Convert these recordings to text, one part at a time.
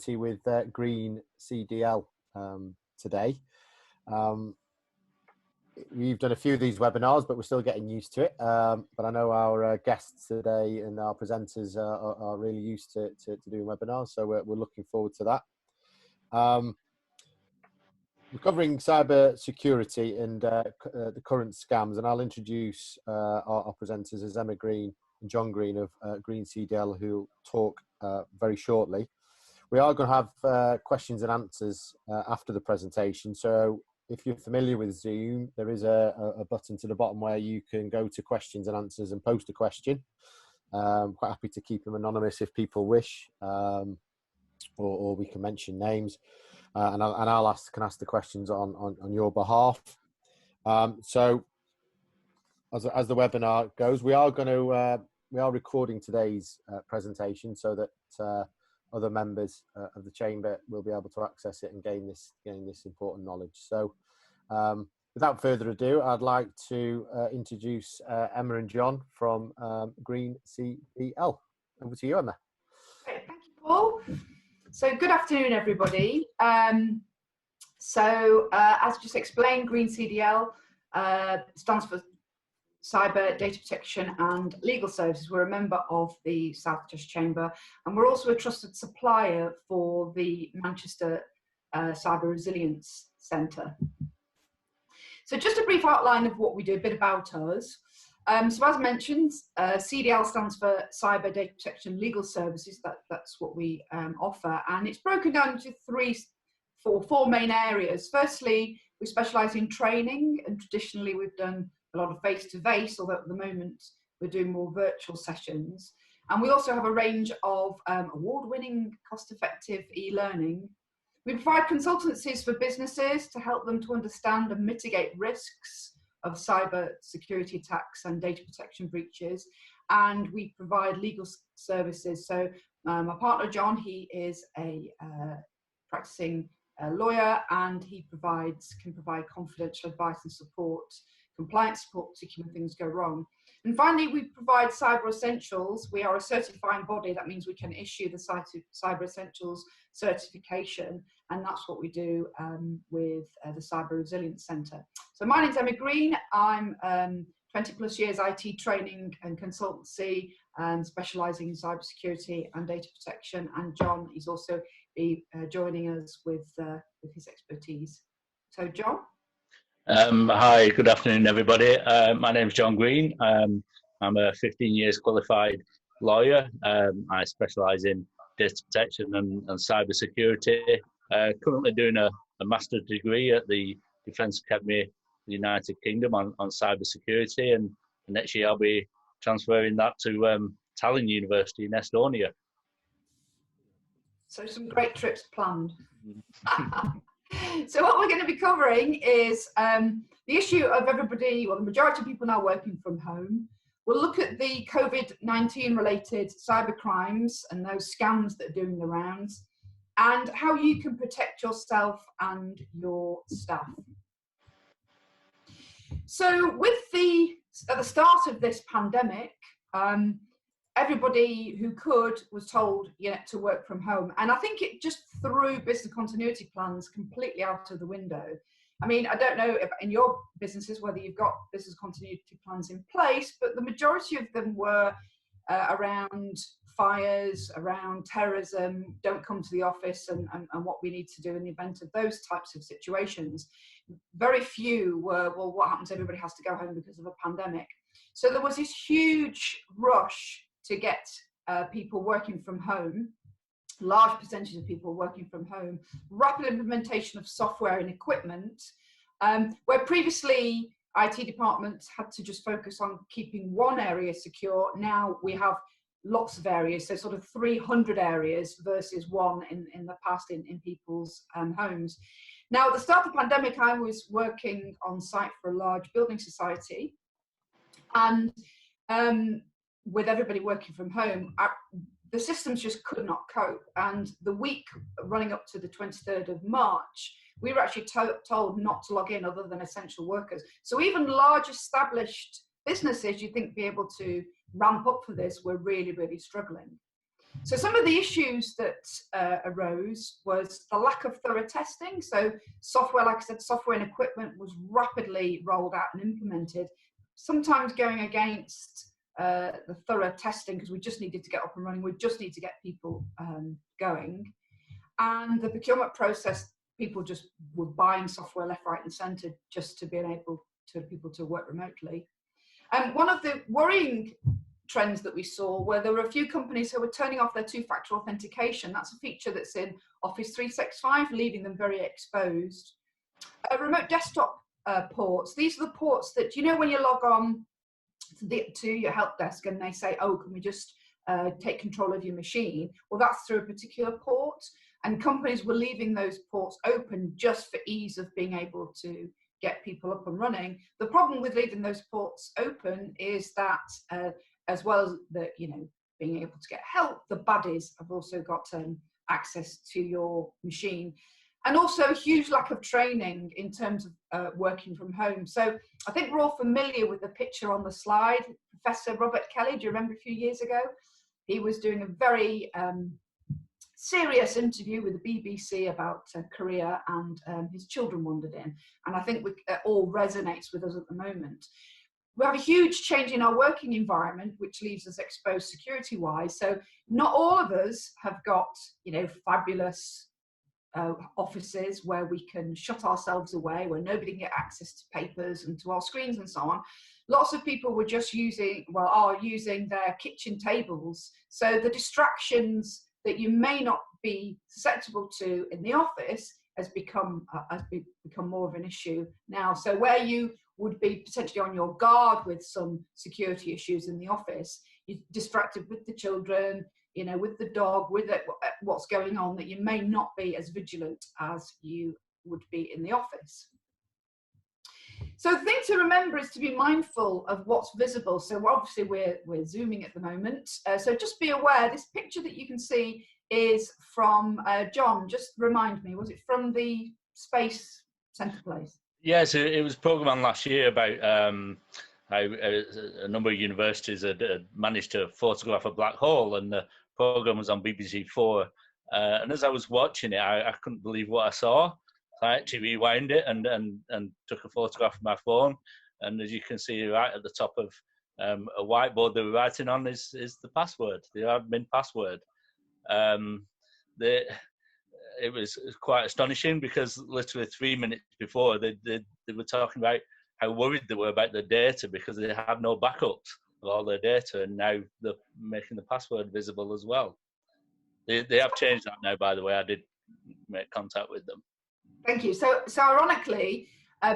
with Green CDL today. We've done a few of these webinars, but we're still getting used to it. But I know our guests today and our presenters are really used to doing webinars, so we're looking forward to that. We're covering cyber security and the current scams, and I'll introduce our presenters as Emma Green and John Green of Green CDL, who'll talk very shortly. We are going to have questions and answers after the presentation, so if you're familiar with Zoom, there is a button to the bottom where you can go to questions and answers and post a question. I'm quite happy to keep them anonymous if people wish, or we can mention names. And I'll can ask the questions on your behalf. So as the webinar goes, we are recording today's presentation so that other members of the chamber will be able to access it and gain this important knowledge. So without further ado, I'd like to introduce Emma and John from Green CDL. Over to you, Emma. Great, thank you, Paul. So good afternoon, everybody. As just explained, Green CDL stands for Cyber Data Protection and Legal Services. We're a member of the South Cheshire Chamber, and we're also a trusted supplier for the Manchester Cyber Resilience Centre. So just a brief outline of what we do, a bit about us. So as mentioned, CDL stands for Cyber Data Protection Legal Services. That's what we offer, and it's broken down into four main areas. Firstly, we specialise in training, and traditionally we've done a lot of face-to-face, although at the moment we're doing more virtual sessions. And we also have a range of award-winning, cost-effective e-learning. We provide consultancies for businesses to help them to understand and mitigate risks of cyber security attacks and data protection breaches, and we provide legal services. So my partner John, he is a practicing lawyer, and he can provide confidential advice and support, compliance support, particularly when things go wrong. And finally, we provide Cyber Essentials. We are a certifying body. That means we can issue the Cyber Essentials certification, and that's what we do with the Cyber Resilience Centre. So my name's Emma Green. I'm 20 plus years IT training and consultancy, specialising in cybersecurity and data protection. And John is also joining us with his expertise. So John? Hi, good afternoon, everybody. My name is John Green. I'm a 15 years qualified lawyer. I specialise in data protection and cyber security. Currently doing a master's degree at the Defence Academy of the United Kingdom on cyber security, and next year I'll be transferring that to Tallinn University in Estonia. So some great trips planned. So what we're going to be covering is the issue of everybody, well, the majority of people now working from home. We'll look at the COVID-19 related cyber crimes and those scams that are doing the rounds, and how you can protect yourself and your staff. So at the start of this pandemic, everybody who could was told to work from home, and I think it just threw business continuity plans completely out of the window. I mean, I don't know if in your businesses whether you've got business continuity plans in place, but the majority of them were around fires, around terrorism, don't come to the office, and what we need to do in the event of those types of situations. Very few were, well, what happens? Everybody has to go home because of a pandemic. So there was this huge rush to get people working from home, large percentage of people working from home, rapid implementation of software and equipment, where previously IT departments had to just focus on keeping one area secure. Now we have lots of areas, so sort of 300 areas versus one in the past in people's homes. Now, at the start of the pandemic, I was working on site for a large building society, and with everybody working from home, the systems just could not cope. And the week running up to the 23rd of March, we were actually told not to log in other than essential workers. So even large established businesses, you'd think, be able to ramp up for this, were really, really struggling. So some of the issues that arose was the lack of thorough testing. So software, like I said, software and equipment was rapidly rolled out and implemented, sometimes going against the thorough testing because we just needed to get up and running. We just need to get people going. And the procurement process, people just were buying software left, right and centre just to be able to people to work remotely. And one of the worrying trends that we saw where there were a few companies who were turning off their two-factor authentication. That's a feature that's in Office 365, leaving them very exposed. Remote desktop ports. These are the ports that, you know, when you log on to your help desk and they say, oh, can we just take control of your machine? Well, that's through a particular port, and companies were leaving those ports open just for ease of being able to get people up and running. The problem with leaving those ports open is that as well as the, you know, being able to get help, the baddies have also got access to your machine. And also a huge lack of training in terms of working from home. So I think we're all familiar with the picture on the slide. Professor Robert Kelly, do you remember a few years ago? He was doing a very serious interview with the BBC about Korea, and his children wandered in. And I think it all resonates with us at the moment. We have a huge change in our working environment, which leaves us exposed security-wise. So not all of us have got, you know, fabulous offices where we can shut ourselves away, where nobody can get access to papers and to our screens and so on. Lots of people were just are using their kitchen tables. So the distractions that you may not be susceptible to in the office has become more of an issue now. So where you would be potentially on your guard with some security issues in the office, you're distracted with the children, you know, with the dog, with what's going on, that you may not be as vigilant as you would be in the office. So the thing to remember is to be mindful of what's visible. So obviously we're zooming at the moment. So just be aware, this picture that you can see is from John. Just remind me, was it from the Space Centre place? Yes, it was programmed last year about how a number of universities had managed to photograph a black hole, and the program was on BBC4. And as I was watching it, I couldn't believe what I saw. I actually rewound it and took a photograph of my phone. And as you can see right at the top of a whiteboard they were writing on is the password, the admin password. It was quite astonishing because literally 3 minutes before they were talking about how worried they were about their data because they had no backups of all their data, and now they're making the password visible as well. They have changed that now, by the way. I did make contact with them. Thank you. So ironically,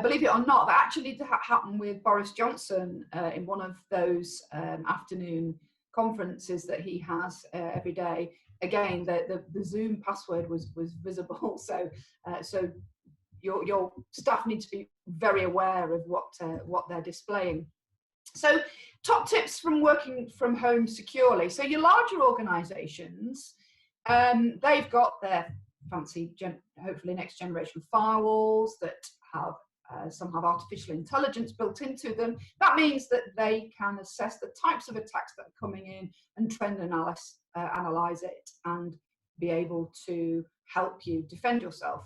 believe it or not, that actually happened with Boris Johnson in one of those afternoon conferences that he has every day. Again, the Zoom password was visible. So your staff need to be very aware of what they're displaying. So top tips from working from home securely. So your larger organisations, they've got their fancy, hopefully next generation firewalls that have some have artificial intelligence built into them. That means that they can assess the types of attacks that are coming in and trend analyze it and be able to help you defend yourself.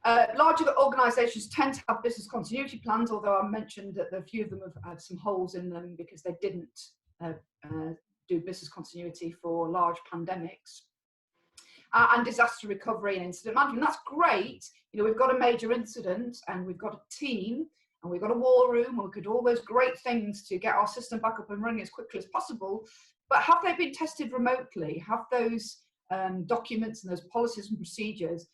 Larger organisations tend to have business continuity plans, although I mentioned that a few of them have had some holes in them because they didn't do business continuity for large pandemics. And disaster recovery and incident management. That's great. You know, we've got a major incident and we've got a team and we've got a war room and we could do all those great things to get our system back up and running as quickly as possible. But have they been tested remotely? Have those documents and those policies and procedures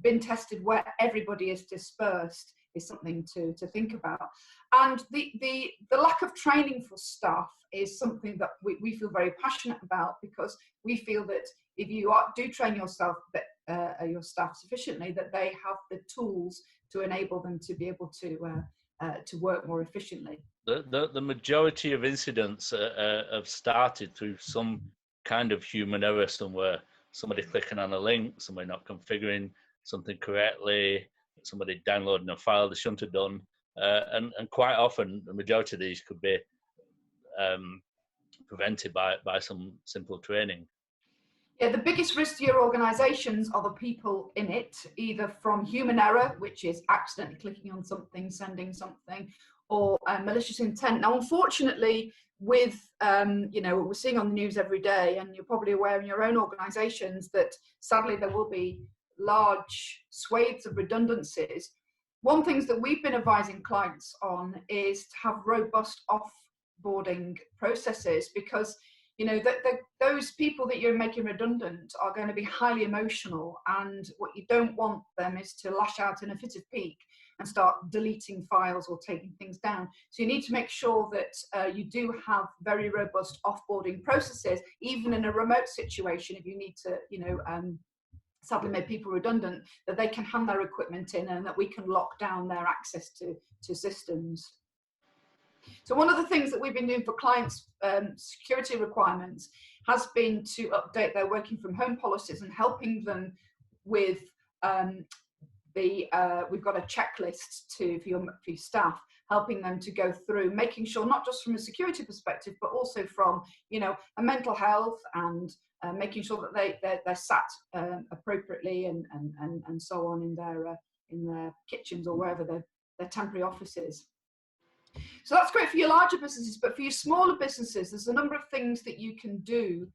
been tested where everybody is dispersed? Is something to think about. And the lack of training for staff is something that we feel very passionate about, because we feel that if you do train your staff sufficiently, that they have the tools to enable them to be able to work more efficiently. The majority of incidents have started through some kind of human error somewhere. Somebody clicking on a link, somebody not configuring something correctly, somebody downloading a file they shouldn't have done, and quite often the majority of these could be prevented by some simple training. Yeah, the biggest risk to your organisations are the people in it, either from human error, which is accidentally clicking on something, sending something, or malicious intent. Now, unfortunately, with you know, what we're seeing on the news every day, and you're probably aware in your own organisations that sadly there will be large swathes of redundancies. One thing that we've been advising clients on is to have robust offboarding processes, because you know, those people that you're making redundant are going to be highly emotional, and what you don't want them is to lash out in a fit of pique and start deleting files or taking things down. So you need to make sure that you do have very robust offboarding processes, even in a remote situation. If you need to, you know, sadly make people redundant, that they can hand their equipment in and that we can lock down their access to systems. So one of the things that we've been doing for clients' security requirements has been to update their working from home policies and helping them with we've got a checklist for your staff, helping them to go through, making sure not just from a security perspective, but also from, you know, a mental health, and making sure that they're sat appropriately and so on in their kitchens or wherever their temporary offices. So that's great for your larger businesses, but for your smaller businesses, there's a number of things that you can do,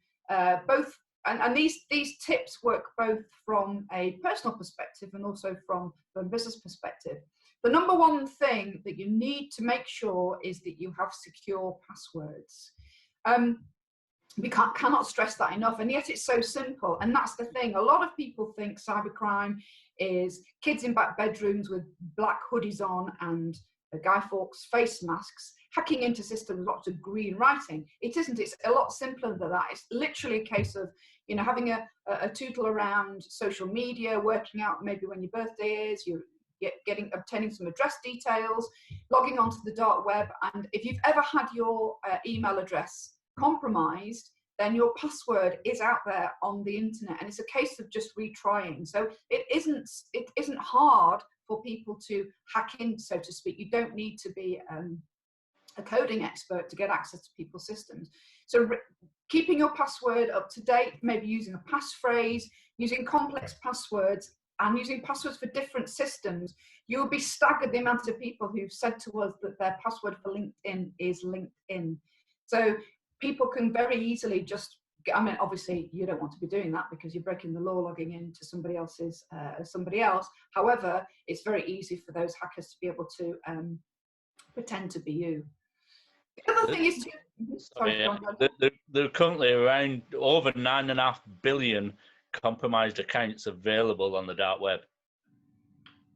both, and these tips work both from a personal perspective and also from a business perspective. The number one thing that you need to make sure is that you have secure passwords. We cannot stress that enough, and yet it's so simple. And that's the thing. A lot of people think cybercrime is kids in back bedrooms with black hoodies on and Guy Fawkes face masks, hacking into systems with lots of green writing. It isn't. It's a lot simpler than that. It's literally a case of, you know, having a tootle around social media, working out maybe when your birthday is, you're obtaining some address details, logging onto the dark web. And if you've ever had your email address compromised, then your password is out there on the internet, and it's a case of just retrying. So it isn't hard for people to hack in, so to speak. You don't need to be a coding expert to get access to people's systems. So keeping your password up to date, maybe using a passphrase, using complex passwords, and using passwords for different systems. You'll be staggered the amount of people who've said to us that their password for LinkedIn is LinkedIn. So people can very easily just, I mean, obviously you don't want to be doing that because you're breaking the law logging into somebody else's, somebody else. However, it's very easy for those hackers to be able to pretend to be you. The other thing is there are currently around over 9.5 billion compromised accounts available on the dark web.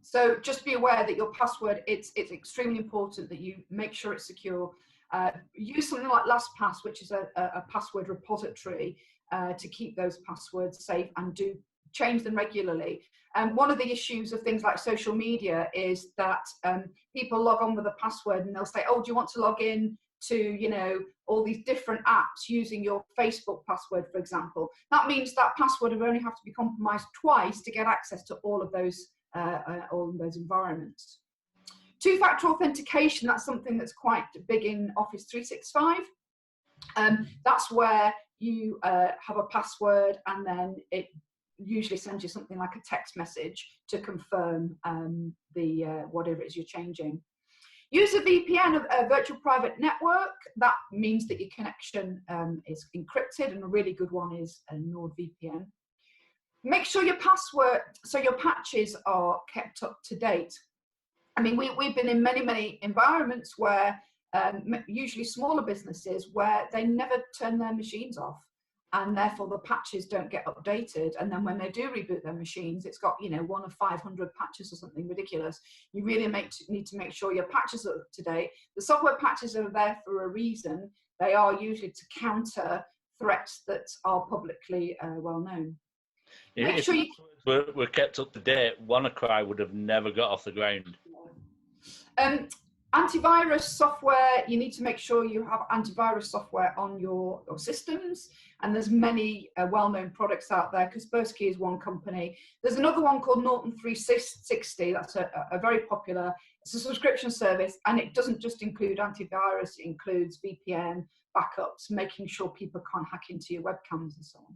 So just be aware that your password, it's extremely important that you make sure it's secure. Use something like LastPass, which is a password repository, to keep those passwords safe, and do change them regularly. And one of the issues of things like social media is that people log on with a password and they'll say, oh, do you want to log in to, you know, all these different apps using your Facebook password, for example. That means that password will only have to be compromised twice to get access to all of those environments. Two-factor authentication, that's something that's quite big in Office 365. That's where you have a password, and then it usually sends you something like a text message to confirm whatever it is you're changing. Use a VPN, a virtual private network. That means that your connection is encrypted, and a really good one is a NordVPN. Make sure your patches are kept up to date. I mean, we've been in many environments where, usually smaller businesses, where they never turn their machines off, and therefore the patches don't get updated. And then when they do reboot their machines, it's got, you know, 1 of 500 patches or something ridiculous. You really need to make sure your patches are up to date. The software patches are there for a reason. They are usually to counter threats that are publicly well known. If were kept up to date, WannaCry would have never got off the ground. Antivirus software, you need to make sure you have antivirus software on your systems, and there's many well-known products out there. Kaspersky is one company. There's another one called Norton 360. That's a very popular, it's a subscription service, and it doesn't just include antivirus, it includes VPN, backups, making sure people can't hack into your webcams and so on.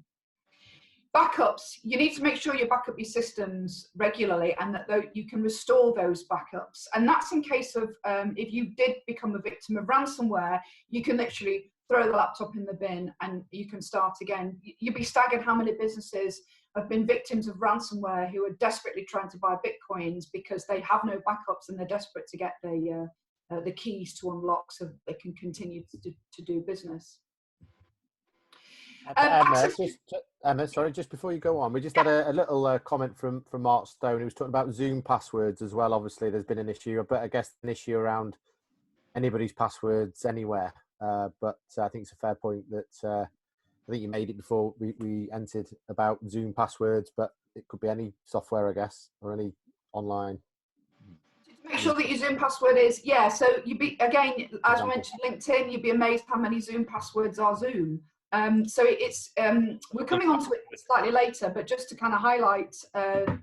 Backups, you need to make sure you back up your systems regularly and that you can restore those backups. And that's in case of, if you did become a victim of ransomware, you can literally throw the laptop in the bin and you can start again. You'd be staggered how many businesses have been victims of ransomware who are desperately trying to buy Bitcoins because they have no backups and they're desperate to get the keys to unlock so that they can continue to do business. Emma, sorry, just before you go on, we just had a little comment from Mark Stone. He was talking about Zoom passwords as well. Obviously, there's been an issue, but I guess an issue around anybody's passwords anywhere. But I think it's a fair point that I think you made it before we entered about Zoom passwords, but it could be any software, I guess, or any online. Make sure that your Zoom password is, yeah, so you'd be, again, as I mentioned, LinkedIn, you'd be amazed how many Zoom passwords are Zoom. So it's, we're coming on to it slightly later, but just to kind of highlight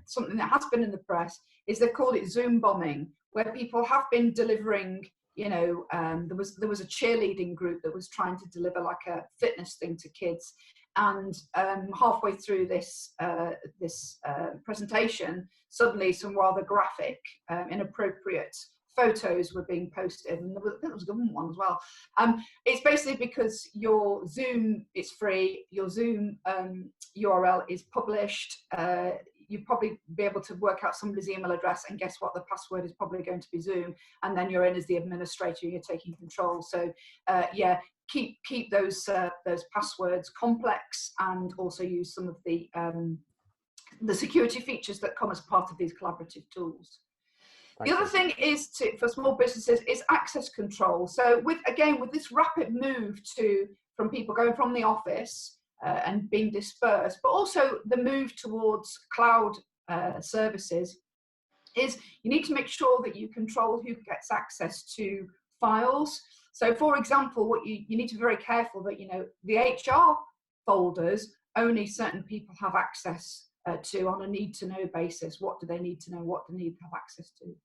something that has been in the press, is they've called it Zoom bombing, where people have been delivering, you know, there was a cheerleading group that was trying to deliver like a fitness thing to kids. And halfway through this presentation, suddenly some rather graphic, inappropriate photos were being posted, and I think there was a government one as well. It's basically because your Zoom is free, your Zoom URL is published, you'd probably be able to work out somebody's email address, and guess what, the password is probably going to be Zoom, and then you're in as the administrator, you're taking control. So yeah, keep those passwords complex, and also use some of the security features that come as part of these collaborative tools. The other thing is for small businesses is access control. So with this rapid move from people going from the office and being dispersed, but also the move towards cloud services, is you need to make sure that you control who gets access to files. So for example, what you need to be very careful that, you know, the HR folders only certain people have access to on a need to know basis. What do they need to know? What do they need to have access to?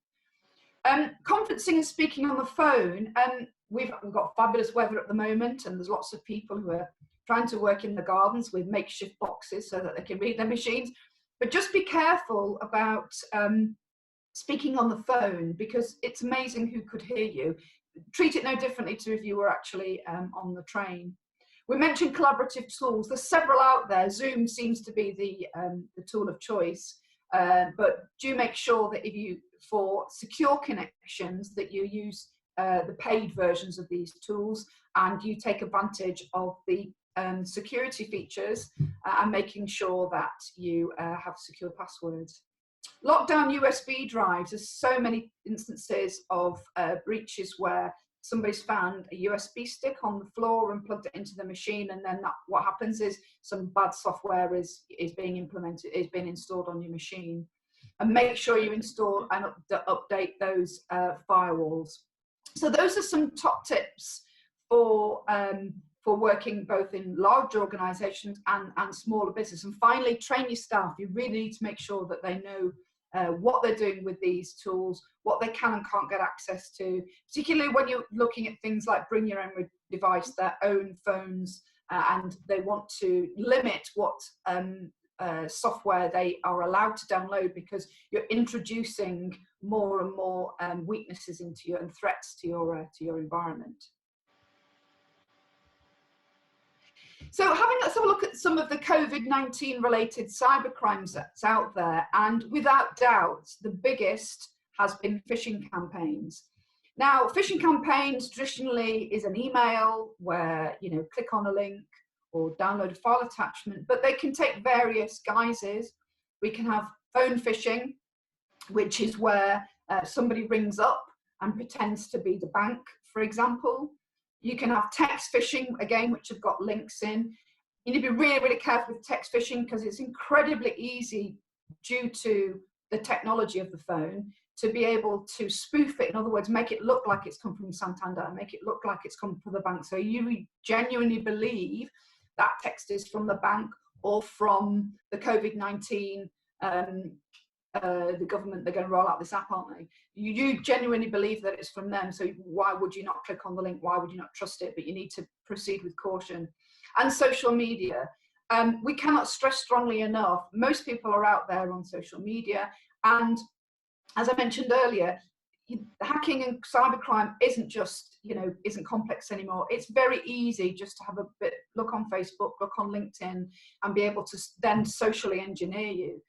Conferencing and speaking on the phone, we've got fabulous weather at the moment, and there's lots of people who are trying to work in the gardens with makeshift boxes so that they can read their machines. But just be careful about speaking on the phone, because it's amazing who could hear you. Treat it no differently to if you were actually on the train. We mentioned collaborative tools. There's several out there. Zoom seems to be the tool of choice. But do make sure that for secure connections, that you use the paid versions of these tools, and you take advantage of the security features and making sure that you have secure passwords. Lockdown USB drives. There's so many instances of breaches where somebody's found a USB stick on the floor and plugged it into the machine, and then what happens is some bad software is being installed on your machine. And make sure you install and update those firewalls. So those are some top tips for working both in large organizations and smaller business. And finally, train your staff. You really need to make sure that they know what they're doing with these tools, what they can and can't get access to, particularly when you're looking at things like bring your own device, their own phones, and they want to limit what software they are allowed to download, because you're introducing more and more weaknesses into you and threats to your environment. So let's have a look at some of the COVID-19 related cybercrimes that's out there. And without doubt, the biggest has been phishing campaigns. Now, phishing campaigns traditionally is an email where, you know, click on a link or download a file attachment, but they can take various guises. We can have phone phishing, which is where somebody rings up and pretends to be the bank, for example. You can have text phishing, again, which have got links in. You need to be really, really careful with text phishing, because it's incredibly easy, due to the technology of the phone, to be able to spoof it. In other words, make it look like it's come from Santander, make it look like it's come from the bank. So you genuinely believe that text is from the bank or from the COVID-19, the government. They're going to roll out this app, aren't they? You genuinely believe that it's from them, so why would you not click on the link? Why would you not trust it? But you need to proceed with caution. And social media. we cannot stress strongly enough, most people are out there on social media, and as I mentioned earlier, hacking and cybercrime isn't just, isn't complex anymore. It's very easy just to have a bit, look on Facebook, look on LinkedIn, and be able to then socially engineer you.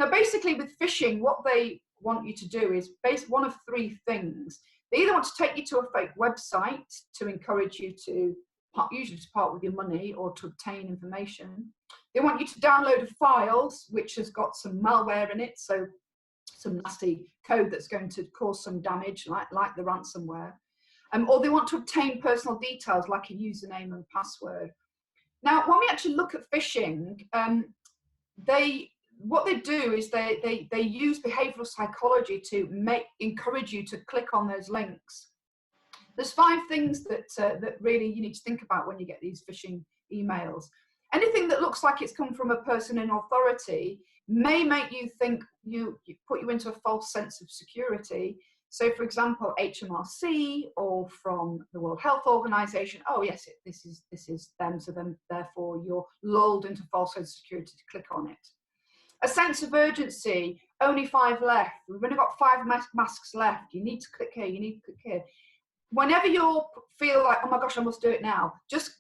Now, basically with phishing, what they want you to do is one of three things. They either want to take you to a fake website to encourage you to, usually to part with your money or to obtain information. They want you to download a file which has got some malware in it, so some nasty code that's going to cause some damage, like the ransomware. Or they want to obtain personal details like a username and password. Now, when we actually look at phishing, what they do is they use behavioral psychology to encourage you to click on those links. There's 5 things that really you need to think about when you get these phishing emails. Anything that looks like it's come from a person in authority may make you think, put you into a false sense of security. So, for example, HMRC or from the World Health Organization. Oh yes, this is them. So then, therefore, you're lulled into false sense of security to click on it. A sense of urgency. Only 5 left. We've only got 5 masks left. You need to click here. You need to click here. Whenever you feel like, oh my gosh, I must do it now, just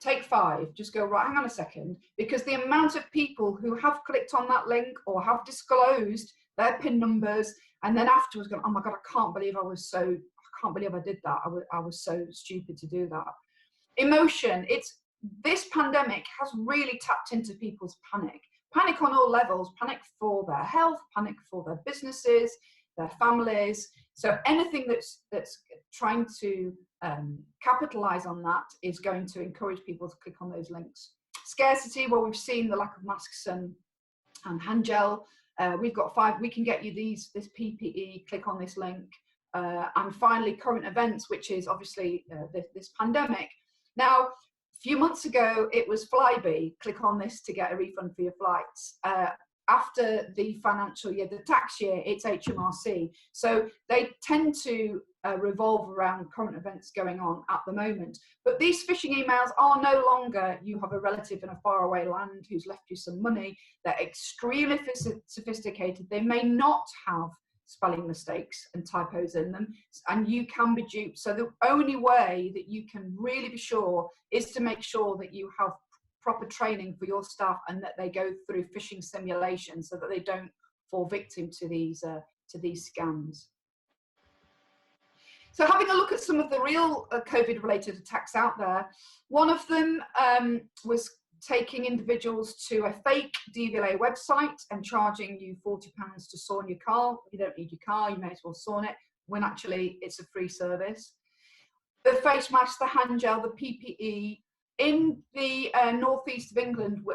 take 5, just go, right, hang on a second, because the amount of people who have clicked on that link or have disclosed their PIN numbers and then afterwards going, oh my God, I can't believe I did that. I was so stupid to do that. Emotion, this pandemic has really tapped into people's panic. Panic on all levels, panic for their health, panic for their businesses, their families. So anything that's trying to capitalize on that is going to encourage people to click on those links. Scarcity, well, we've seen the lack of masks and hand gel. We've got 5, we can get you this PPE, click on this link. And finally, current events, which is obviously this pandemic. Now, a few months ago, it was Flybe, click on this to get a refund for your flights. After the financial year, the tax year, it's HMRC. So they tend to revolve around current events going on at the moment. But these phishing emails are no longer, you have a relative in a faraway land who's left you some money. They're extremely sophisticated. They may not have spelling mistakes and typos in them, and you can be duped. So the only way that you can really be sure is to make sure that you have proper training for your staff and that they go through phishing simulations so that they don't fall victim to these scams. So having a look at some of the real COVID-related attacks out there, one of them was taking individuals to a fake DVLA website and charging you £40 to sawn your car. You don't need your car, you may as well sawn it, when actually it's a free service. The face mask, the hand gel, the PPE. In the northeast of England,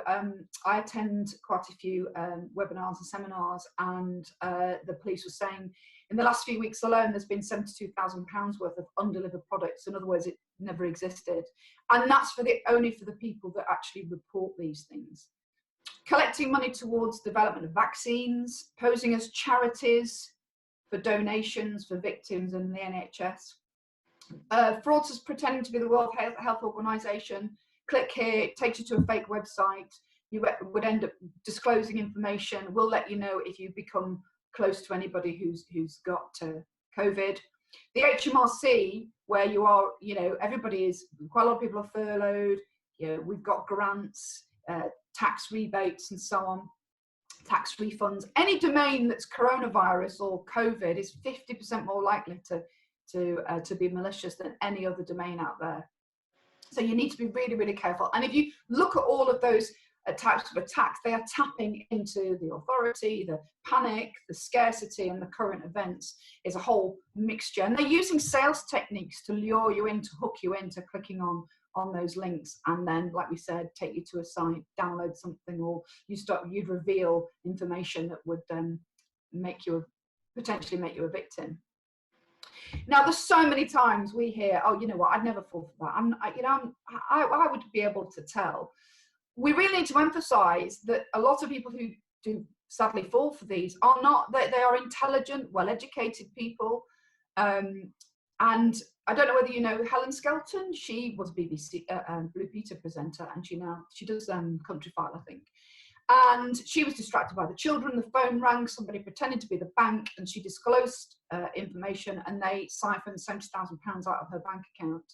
I attend quite a few webinars and seminars, and the police were saying in the last few weeks alone, there's been £72,000 worth of undelivered products. In other words, it never existed. And that's only for the people that actually report these things. Collecting money towards development of vaccines, posing as charities for donations for victims and the NHS. Fraudsters pretending to be the World Health Organization. Click here, it takes you to a fake website. You would end up disclosing information. We'll let you know if you become close to anybody who's got COVID. The HMRC, where you are, everybody is, quite a lot of people are furloughed. We've got grants, tax rebates and so on, tax refunds. Any domain that's coronavirus or COVID is 50% more likely to be malicious than any other domain out there. So you need to be really, really careful. And if you look at all of those types of attacks, they are tapping into the authority, the panic, the scarcity, and the current events is a whole mixture. And they're using sales techniques to lure you in, to hook you into clicking on those links, and then, like we said, take you to a site, download something, or you'd reveal information that would potentially make you a victim. Now, there's so many times we hear, oh, you know what, I'd never fall for that. I would be able to tell. We really need to emphasize that a lot of people who do sadly fall for these are not, they are intelligent, well-educated people. And I don't know whether you know Helen Skelton. She was a BBC Blue Peter presenter, and she does Countryfile, I think. And she was distracted by the children. The phone rang, somebody pretended to be the bank, and she disclosed information, and they siphoned £70,000 out of her bank account.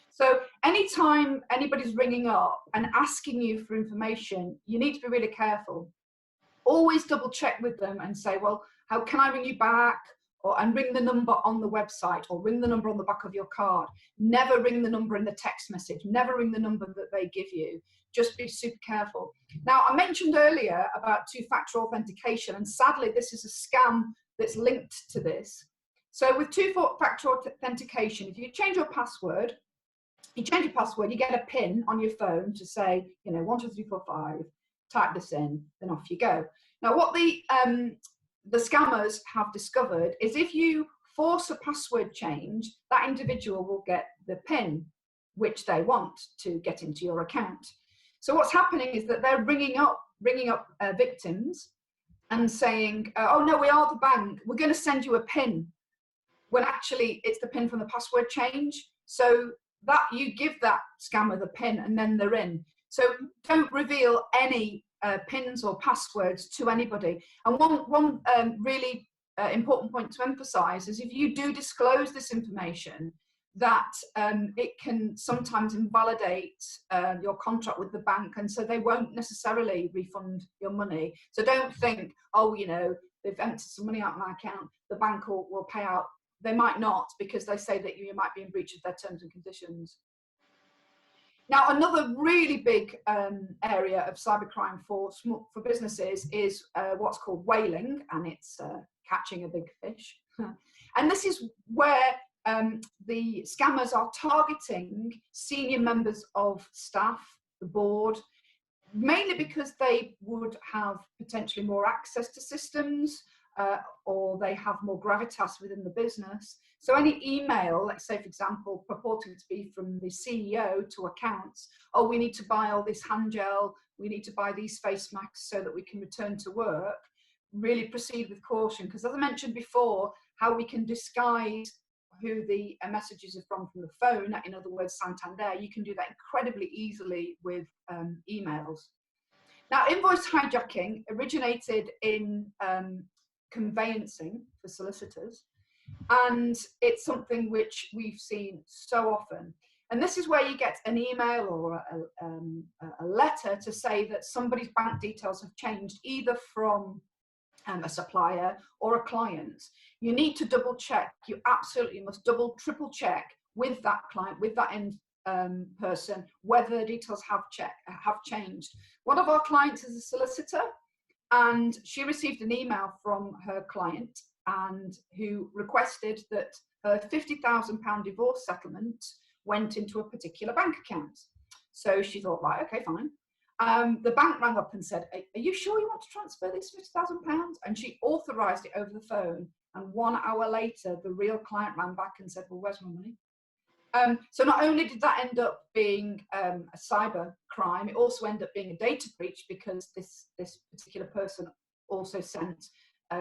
So anytime anybody's ringing up and asking you for information, you need to be really careful. Always double check with them and say, well, how can I ring you back? And ring the number on the website, or ring the number on the back of your card. Never ring the number in the text message. Never ring the number that they give you. Just be super careful. Now, I mentioned earlier about two-factor authentication, and sadly, this is a scam that's linked to this. So with two-factor authentication, if you change your password, you get a PIN on your phone to say, 1, 2, 3, 4, 5, type this in, then off you go. Now, what the scammers have discovered is if you force a password change, that individual will get the PIN which they want to get into your account. So what's happening is that they're ringing up victims and saying, oh no, we are the bank, we're going to send you a PIN, when actually it's the PIN from the password change. So that you give that scammer the PIN and then they're in. So don't reveal any PINs or passwords to anybody. And one really important point to emphasize is if you do disclose this information, that it can sometimes invalidate your contract with the bank, and so they won't necessarily refund your money. So don't think, oh, they've emptied some money out of my account, the bank will pay out. They might not, because they say that you might be in breach of their terms and conditions. Now, another really big area of cybercrime for businesses is what's called whaling, and it's catching a big fish. And this is where the scammers are targeting senior members of staff, the board, mainly because they would have potentially more access to systems, or they have more gravitas within the business. So any email, let's say, for example, purporting to be from the CEO to accounts, oh, we need to buy all this hand gel, we need to buy these face masks so that we can return to work, really proceed with caution. Because as I mentioned before, how we can disguise who the messages are from the phone, in other words, Santander, you can do that incredibly easily with emails. Now, invoice hijacking originated in conveyancing for solicitors, and it's something which we've seen so often. And this is where you get an email or a letter to say that somebody's bank details have changed, either from a supplier or a client. You need to double check. You absolutely must triple check with that client, with that end person, whether the details have changed. One of our clients is a solicitor, and she received an email from her client and who requested that her £50,000 divorce settlement went into a particular bank account. So she thought, right, okay, fine. The bank rang up and said, are you sure you want to transfer this £50,000? And she authorised it over the phone. And 1 hour later, the real client ran back and said, well, where's my money? So not only did that end up being a cyber crime, it also ended up being a data breach, because this particular person also sent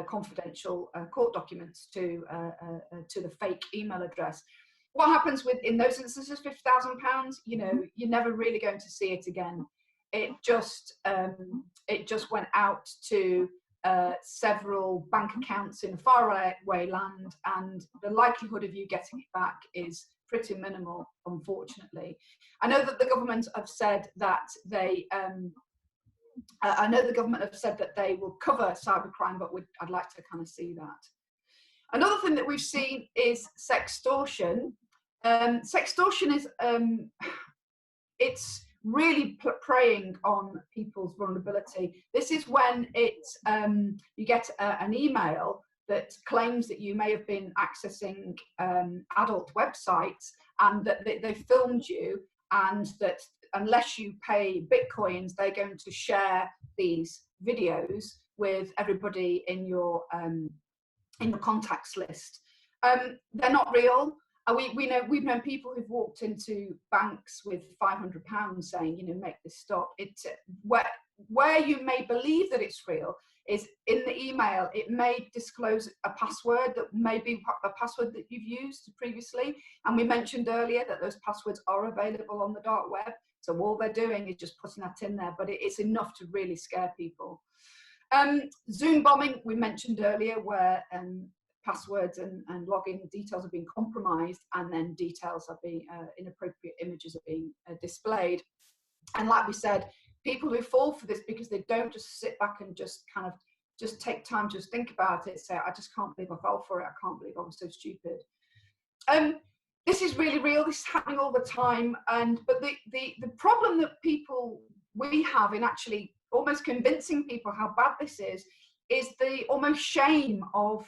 confidential court documents to the fake email address. What happens in those instances, £50,000? You're never really going to see it again. It just went out to several bank accounts in faraway land, and the likelihood of you getting it back is pretty minimal, unfortunately. I know that the government have said that they will cover cybercrime, but I'd like to kind of see that. Another thing that we've seen is sextortion. Sextortion is it's really preying on people's vulnerability. This is when you get an email that claims that you may have been accessing adult websites, and that they filmed you, and that unless you pay bitcoins, they're going to share these videos with everybody in your contacts list. They're not real. We've known people who've walked into banks with £500 saying, make this stop. It's where you may believe that it's real is in the email, it may disclose a password that may be a password that you've used previously. And we mentioned earlier that those passwords are available on the dark web. So all they're doing is just putting that in there, but it's enough to really scare people. Zoom bombing, we mentioned earlier, where passwords and login details are being compromised, and then details are being, inappropriate images are being displayed. And like we said, people who fall for this because they don't just sit back and just kind of just take time to just think about it, say, I just can't believe I fell for it, I can't believe I was so stupid. This is really real, this is happening all the time, but the problem that we have in actually almost convincing people how bad this is the almost shame of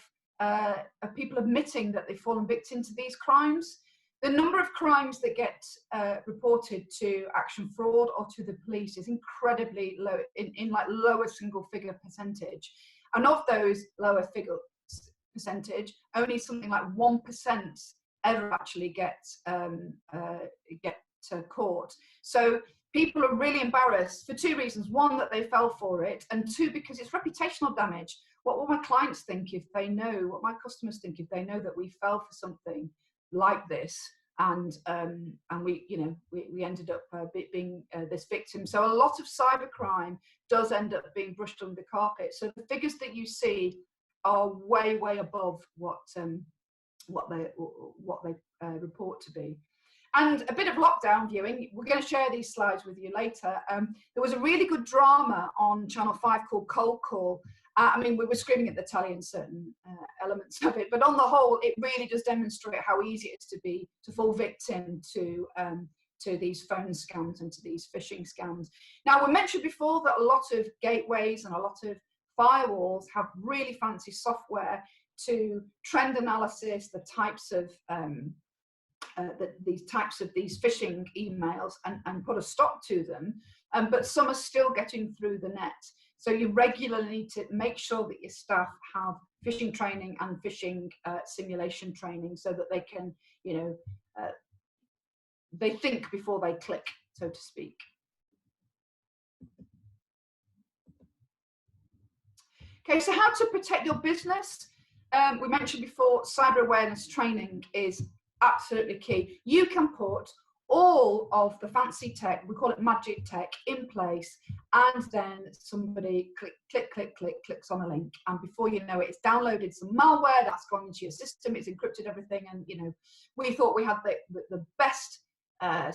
people admitting that they've fallen victim to these crimes. The number of crimes that get reported to Action Fraud or to the police is incredibly low, in like lower single figure percentage. And of those lower figure percentage, only something like 1% ever actually get to court. So people are really embarrassed for two reasons. One, that they fell for it, and two, because it's reputational damage. What will my clients think if they know, what my customers think if they know that we fell for something like this, and we ended up being this victim. So a lot of cybercrime does end up being brushed under the carpet. So the figures that you see are way above what they report to be. And a bit of lockdown viewing. We're going to share these slides with you later. There was a really good drama on Channel 5 called Cold Call. I mean, we were screaming at the telly in certain elements of it, but on the whole, it really does demonstrate how easy it is to fall victim to these phone scams and to these phishing scams. Now, we mentioned before that a lot of gateways and a lot of firewalls have really fancy software to trend analysis, the types of these phishing emails and put a stop to them, but some are still getting through the net. So you regularly need to make sure that your staff have phishing training and phishing simulation training, so that they can, they think before they click, so to speak. Okay, so how to protect your business? We mentioned before, cyber awareness training is absolutely key. You can put all of the fancy tech, we call it magic tech, in place, and then somebody clicks on a link, and before you know it, it's downloaded some malware that's gone into your system, it's encrypted everything, and we thought we had the best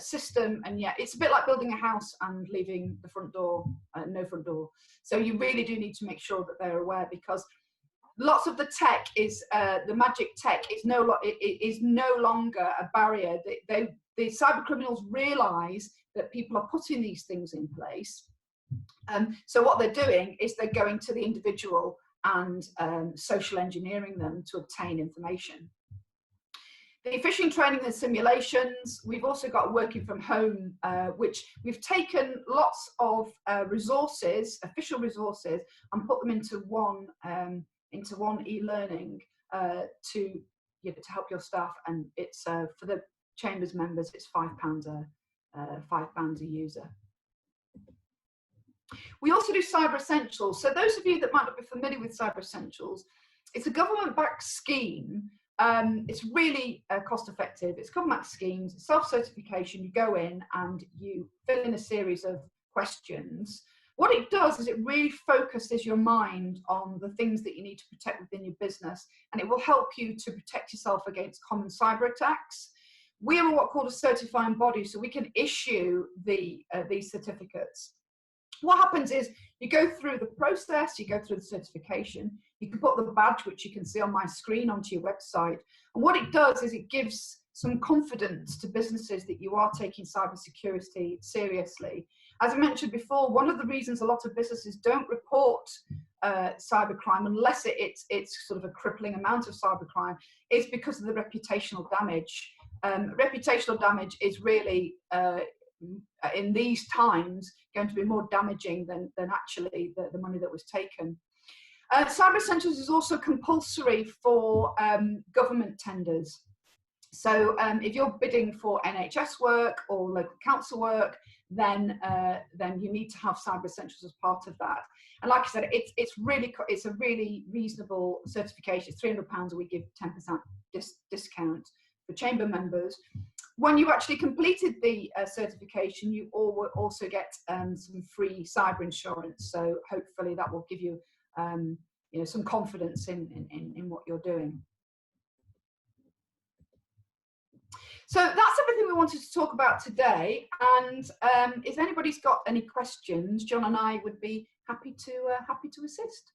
system, and yet it's a bit like building a house and leaving the front door, no front door. So you really do need to make sure that they're aware, because lots of the tech is the magic tech is no longer a barrier. The cyber criminals realise that people are putting these things in place. So what they're doing is they're going to the individual and social engineering them to obtain information. The phishing training and simulations, we've also got working from home, which we've taken lots of resources, official resources, and put them into one e-learning to help your staff, and it's for the Chambers members, it's £5 a user. We also do Cyber Essentials. So those of you that might not be familiar with Cyber Essentials, it's a government-backed scheme. It's really cost effective. It's government schemes, self-certification. You go in and you fill in a series of questions. What it does is it really focuses your mind on the things that you need to protect within your business, and it will help you to protect yourself against common cyber attacks. We are what's called a certifying body, so we can issue these certificates. What happens is you go through the process, you go through the certification, you can put the badge, which you can see on my screen, onto your website. And what it does is it gives some confidence to businesses that you are taking cybersecurity seriously. As I mentioned before, one of the reasons a lot of businesses don't report cybercrime, unless it's sort of a crippling amount of cybercrime, is because of the reputational damage. Reputational damage is really, in these times, going to be more damaging than actually the money that was taken. Cyber Essentials is also compulsory for government tenders. So if you're bidding for NHS work or local council work, then you need to have Cyber Essentials as part of that. And like I said, it's a really reasonable certification. It's £300, and we give 10% discount for chamber members. When you actually completed the certification, you will also get some free cyber insurance. So hopefully that will give you, you know, some confidence in what you're doing. So that's everything we wanted to talk about today. And if anybody's got any questions, John and I would be happy to assist.